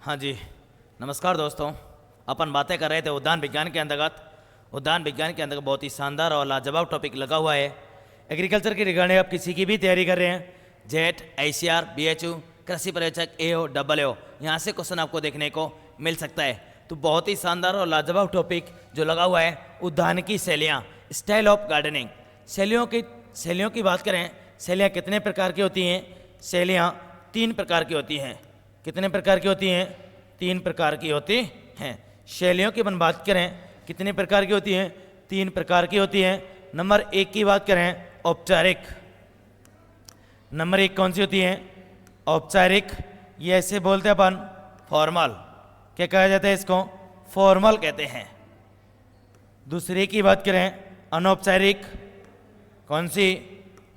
हाँ जी, नमस्कार दोस्तों। अपन बातें कर रहे थे उद्यान विज्ञान के अंतर्गत। उद्यान विज्ञान के अंतर्गत बहुत ही शानदार और लाजवाब टॉपिक लगा हुआ है। एग्रीकल्चर के रिगार्डिंग आप किसी की भी तैयारी कर रहे हैं, जेट, ICR, BHU, कृषि पर्यवेक्षक, AO, AAO, यहाँ से क्वेश्चन आपको देखने को मिल सकता है। तो बहुत ही शानदार और लाजवाब टॉपिक जो लगा हुआ है, उद्यान की शैलियाँ, स्टाइल ऑफ गार्डनिंग। शैलियों की बात करें, शैलियाँ कितने प्रकार की होती हैं? शैलियाँ 3 प्रकार की होती हैं। कितने प्रकार की होती हैं? 3 प्रकार की होती हैं। शैलियों की अपन बात करें, कितने प्रकार की होती हैं? 3 प्रकार की होती हैं। नंबर 1 की बात करें, औपचारिक। नंबर 1 कौन सी होती है? औपचारिक। ये ऐसे बोलते हैं अपन फॉर्मल। क्या कहा जाता है इसको? फॉर्मल कहते हैं। दूसरे की बात करें, अनौपचारिक। कौन सी?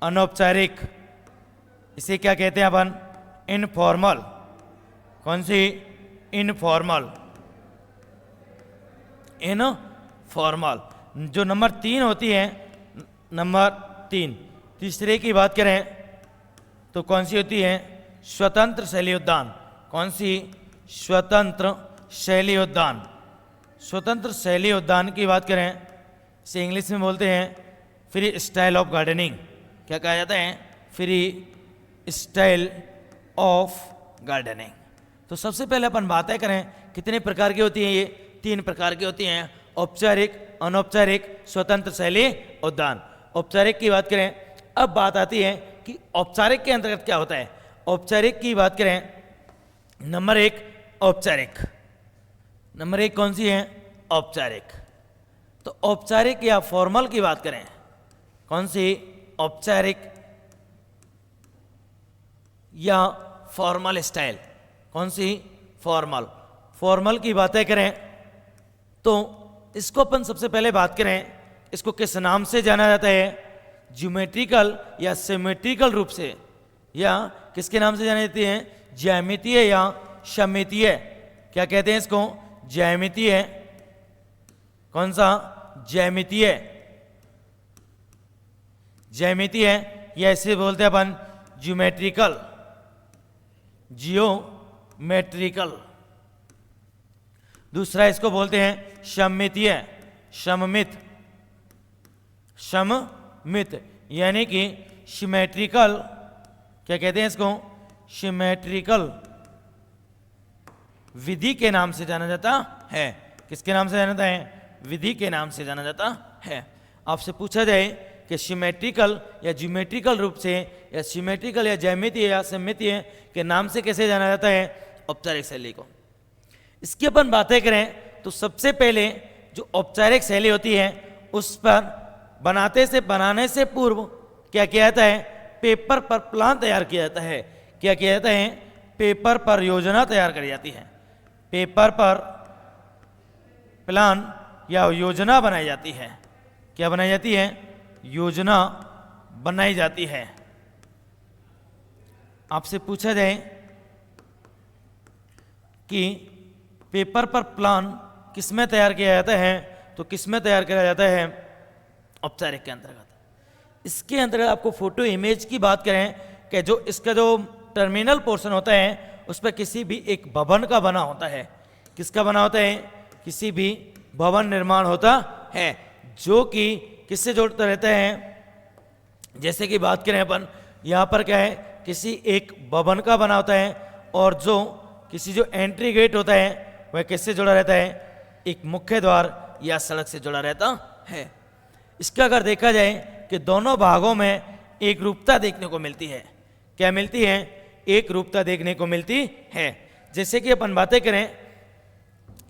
अनौपचारिक। इसे क्या कहते हैं अपन? इनफॉर्मल। कौन सी? इनफॉर्मल। इनफॉर्मल। जो नंबर 3 होती है, नंबर 3, तीसरे की बात करें तो कौन सी होती है? स्वतंत्र शैली उद्यान। कौन सी? स्वतंत्र शैली उद्यान। स्वतंत्र शैली उद्यान की बात करें, इसे इंग्लिश में बोलते हैं फ्री स्टाइल ऑफ गार्डनिंग। क्या कहा जाता है? Free style of gardening. तो सबसे पहले अपन बातें करें, कितने प्रकार की होती हैं? ये 3 प्रकार की होती हैं, औपचारिक, अनौपचारिक, स्वतंत्र शैली उद्यान। औपचारिक की बात करें, अब बात आती है कि औपचारिक के अंतर्गत क्या होता है। औपचारिक की बात करें, नंबर 1 औपचारिक। नंबर 1 कौन सी है? औपचारिक। तो औपचारिक या फॉर्मल की बात करें, कौन सी? औपचारिक या फॉर्मल स्टाइल। कौन सी? फॉर्मल। फॉर्मल की बातें करें तो इसको अपन सबसे पहले बात करें, इसको किस नाम से जाना जाता है? ज्योमेट्रिकल या सिमेट्रिकल रूप से, या किसके नाम से जानी जाती है? ज्यामितीय या सममितीय। क्या कहते हैं इसको? ज्यामितीय। कौन सा? ज्यामितीय। ज्यामितीय या ऐसे बोलते हैं अपन ज्योमेट्रिकल। जियोमेट्रिकल। दूसरा इसको बोलते हैं सममितीय, सममित। सममित यानी कि सिमेट्रिकल। क्या कहते हैं इसको? सिमेट्रिकल विधि के नाम से जाना जाता है। किसके नाम से जाना जाता है? विधि के नाम से जाना जाता है। आपसे पूछा जाए कि सिमेट्रिकल या ज्योमेट्रिकल रूप से, या सिमेट्रिकल या ज्यामितीय या सममितीय के नाम से कैसे जाना जाता है औपचारिक शैली को? इसकी अपन बातें करें तो सबसे पहले जो औपचारिक शैली होती है, उस पर बनाने से पूर्व क्या किया जाता है? पेपर पर प्लान तैयार किया जाता है। क्या किया जाता है? पेपर पर योजना तैयार करी जाती है। पेपर पर प्लान या योजना बनाई जाती है। क्या बनाई जाती है? योजना बनाई जाती है। आपसे पूछा जाए कि पेपर पर प्लान किस में तैयार किया जाता है, तो किस में तैयार किया जाता है? औपचारिक के अंतर्गत। इसके अंतर्गत आपको फोटो इमेज की बात करें कि जो इसका जो टर्मिनल पोर्शन होता है, उस पर किसी भी एक भवन का बना होता है। किसका बना होता है? किसी भी भवन निर्माण होता है, जो कि किससे जोड़ता रहता है? जैसे कि बात करें अपन, यहाँ पर क्या है? किसी एक भवन का बना होता है, और जो किसी जो एंट्री गेट होता है वह किससे जुड़ा रहता है? एक मुख्य द्वार या सड़क से जुड़ा रहता है। इसका अगर देखा जाए कि दोनों भागों में एक रूपता देखने को मिलती है। क्या मिलती है? एक रूपता देखने को मिलती है। जैसे कि अपन बातें करें,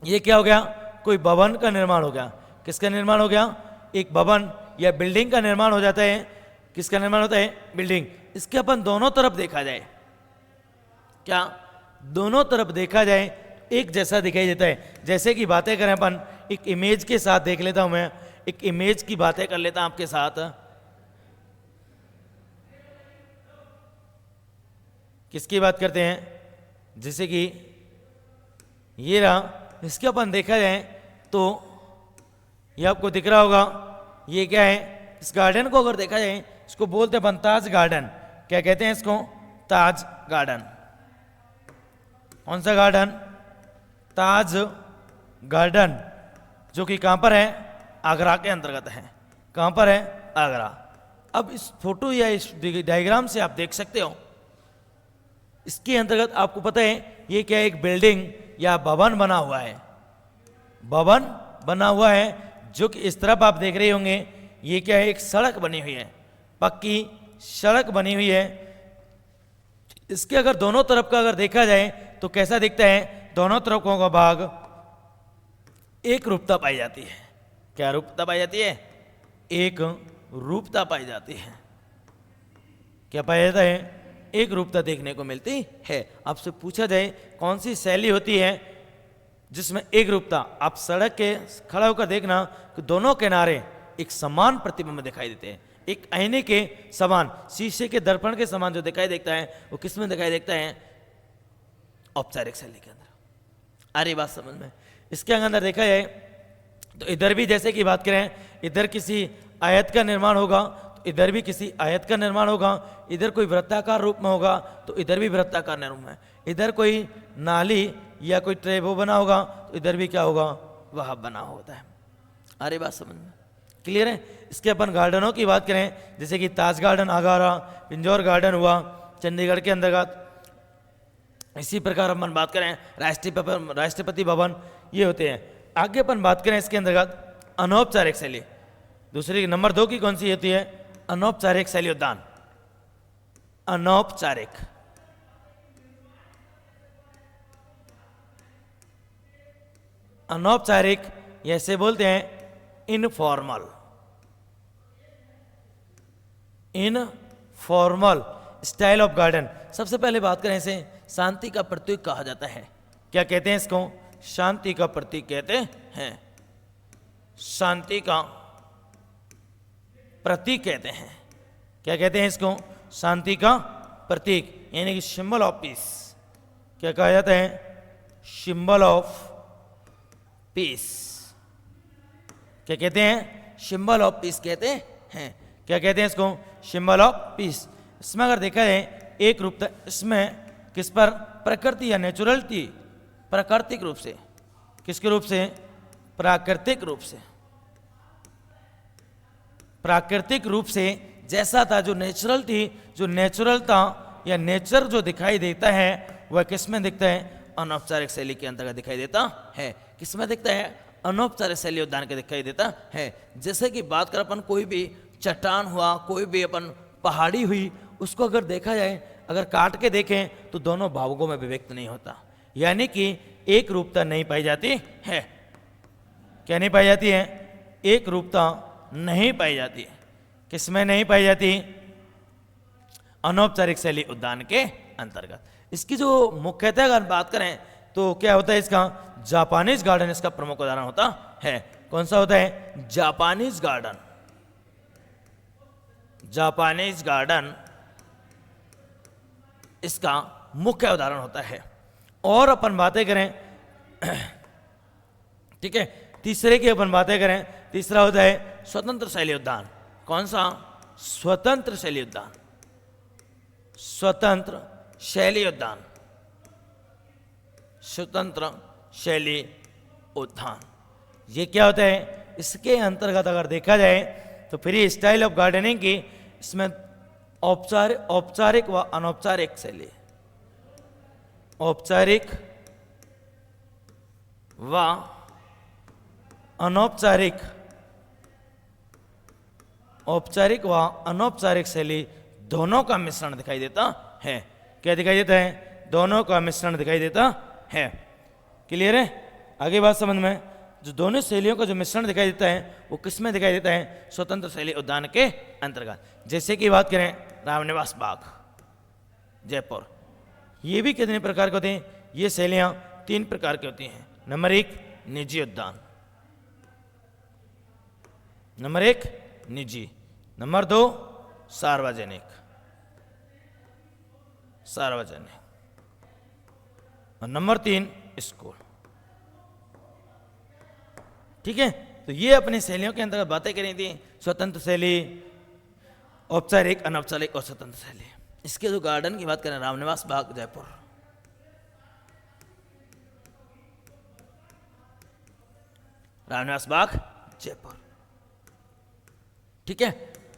ये क्या हो गया? कोई भवन का निर्माण हो गया। किसका निर्माण हो गया? एक भवन या बिल्डिंग का निर्माण हो जाता है। किसका निर्माण होता है? बिल्डिंग। इसके अपन दोनों तरफ देखा जाए, क्या दोनों तरफ देखा जाए एक जैसा दिखाई देता है। जैसे कि बातें करें अपन, एक इमेज के साथ देख लेता हूं मैं, एक इमेज की बातें कर लेता हूं आपके साथ। किसकी बात करते हैं? जैसे कि ये रहा, इसके अपन देखा जाए तो ये आपको दिख रहा होगा, ये क्या है? इस गार्डन को अगर देखा जाए, इसको बोलते हैं अपन ताज गार्डन। क्या कहते हैं इसको? ताज गार्डन। कौन सा गार्डन? ताज गार्डन, जो कि कहाँ पर है, आगरा के अंतर्गत है। कहाँ पर है, आगरा। अब इस फोटो या इस डायग्राम से आप देख सकते हो, इसके अंतर्गत आपको पता है ये क्या है, एक बिल्डिंग या भवन बना हुआ है, भवन बना हुआ है, जो कि इस तरफ आप देख रहे होंगे ये क्या है, एक सड़क बनी हुई है, पक्की सड़क बनी हुई है। इसके अगर दोनों तरफ का अगर देखा जाए तो कैसा दिखता है, दोनों तरफों का भाग एक रूपता पाई जाती है। क्या रूपता पाई जाती है, एक रूपता पाई जाती है। क्या पाया जाता है, एक रूपता देखने को मिलती है। आपसे पूछा जाए कौन सी शैली होती है जिसमें एक रूपता, आप सड़क के खड़ा होकर देखना कि दोनों किनारे एक समान प्रतिबिंब दिखाई देते हैं, एक आईने के समान, शीशे के दर्पण के समान जो दिखाई देता है वो किस में दिखाई देता है, औपचारिक शैली के अंदर। अरे बात समझ में। इसके अंदर देखा जाए तो इधर भी जैसे कि बात करें, इधर किसी आयत का निर्माण होगा तो इधर भी किसी आयत का निर्माण होगा, इधर कोई वृत्ताकार रूप में होगा तो इधर भी वृत्ताकार रूप में, इधर कोई नाली या कोई ट्रेबो बना होगा तो इधर भी क्या होगा, वह बना होता है। अरे बात समझ में, क्लियर है। इसके अपन गार्डनों की बात करें, जैसे कि ताज गार्डन आगरा, पिंजौर गार्डन हुआ चंडीगढ़ के अंतर्गत। इसी प्रकार अपन बात करें राष्ट्रपति भवन, ये होते हैं। आगे अपन बात करें इसके अंतर्गत अनौपचारिक शैली, दूसरी नंबर 2 की कौन सी होती है, अनौपचारिक शैली उद्यान। अनौपचारिक, अनौपचारिक ऐसे बोलते हैं informal, informal style of garden. सबसे पहले बात करें इसे शांति का प्रतीक कहा जाता है। क्या कहते हैं इसको, शांति का प्रतीक कहते हैं, शांति का प्रतीक कहते हैं। क्या कहते हैं इसको, शांति का प्रतीक, यानी कि सिंबल ऑफ पीस। क्या कहा जाता है, सिंबल ऑफ पीस। क्या कहते हैं, सिंबल ऑफ पीस कहते हैं। क्या कहते हैं इसको, सिंबल ऑफ पीस। इसमें अगर देखा जाए एक रूपता, इसमें किस पर, प्रकृति या नेचुरलिटी, प्राकृतिक रूप से, किसके रूप से, प्राकृतिक रूप से, प्राकृतिक रूप से जैसा था, जो नेचुरल थी, जो नेचुरल था या नेचर जो दिखाई देता है वह किस में दिखता है, अनौपचारिक शैली के अंतर्गत दिखाई देता है। किस में दिखता है, अनौपचारिक शैली उद्यान के दिखाई देता है। जैसे कि बात कर अपन कोई भी चट्टान हुआ, कोई भी अपन पहाड़ी हुई, उसको अगर देखा जाए, अगर काट के देखें तो दोनों भागों में विभक्त नहीं होता, यानी कि एक रूपता नहीं पाई जाती है। क्या नहीं पाई जाती है, एक रूपता नहीं पाई जाती है। किसमें नहीं पाई जाती, अनौपचारिक शैली उद्यान के अंतर्गत। इसकी जो मुख्यतः अगर बात करें तो क्या होता है इसका, जापानीज गार्डन इसका प्रमुख उदाहरण होता है। कौन सा होता है, जापानीज गार्डन। जापानीज गार्डन इसका मुख्य उदाहरण होता है। और अपन बातें करें, ठीक है, तीसरे की अपन बातें करें, तीसरा होता है स्वतंत्र शैली उद्यान। कौन सा, स्वतंत्र शैली उद्यान। स्वतंत्र शैली उद्यान, स्वतंत्र शैली उद्यान, ये क्या होता है, इसके अंतर्गत अगर देखा जाए तो फ्री स्टाइल ऑफ गार्डनिंग की, इसमें औपचारिक व अनौपचारिक शैली, औपचारिक व अनौपचारिक, औपचारिक व अनौपचारिक शैली दोनों का मिश्रण दिखाई देता है। क्या दिखाई देता है, दोनों का मिश्रण दिखाई देता है। क्लियर है, आगे बात समझ में। जो दोनों शैलियों का जो मिश्रण दिखाई देता है वो किस में दिखाई देता है, स्वतंत्र शैली उद्यान के अंतर्गत। जैसे कि बात करें रामनिवास बाग जयपुर, ये भी कितने प्रकार के होते हैं, ये शैलियां 3 प्रकार की होती हैं। नंबर 1 निजी उद्यान, नंबर 1 निजी, नंबर 2 सार्वजनिक, सार्वजनिक, और नंबर 3 स्कूल। ठीक है, तो ये अपनी शैलियों के अंतर्गत बातें करी थी, स्वतंत्र शैली, औपचारिक, अनौपचारिक और स्वतंत्र शैली। इसके जो गार्डन की बात करें, रामनिवास बाग जयपुर, रामनिवास बाग जयपुर। ठीक है,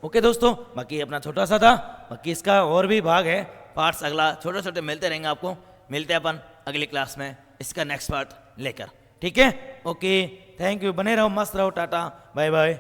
ओके दोस्तों, बाकी अपना छोटा सा था, बाकी इसका और भी भाग है, पार्ट्स अगला छोटे छोटे मिलते रहेंगे आपको। मिलते हैं अपन अगली क्लास में इसका नेक्स्ट पार्ट लेकर। ठीक है, ओके, थैंक यू, बने रहो, मस्त रहो, टाटा बाय बाय।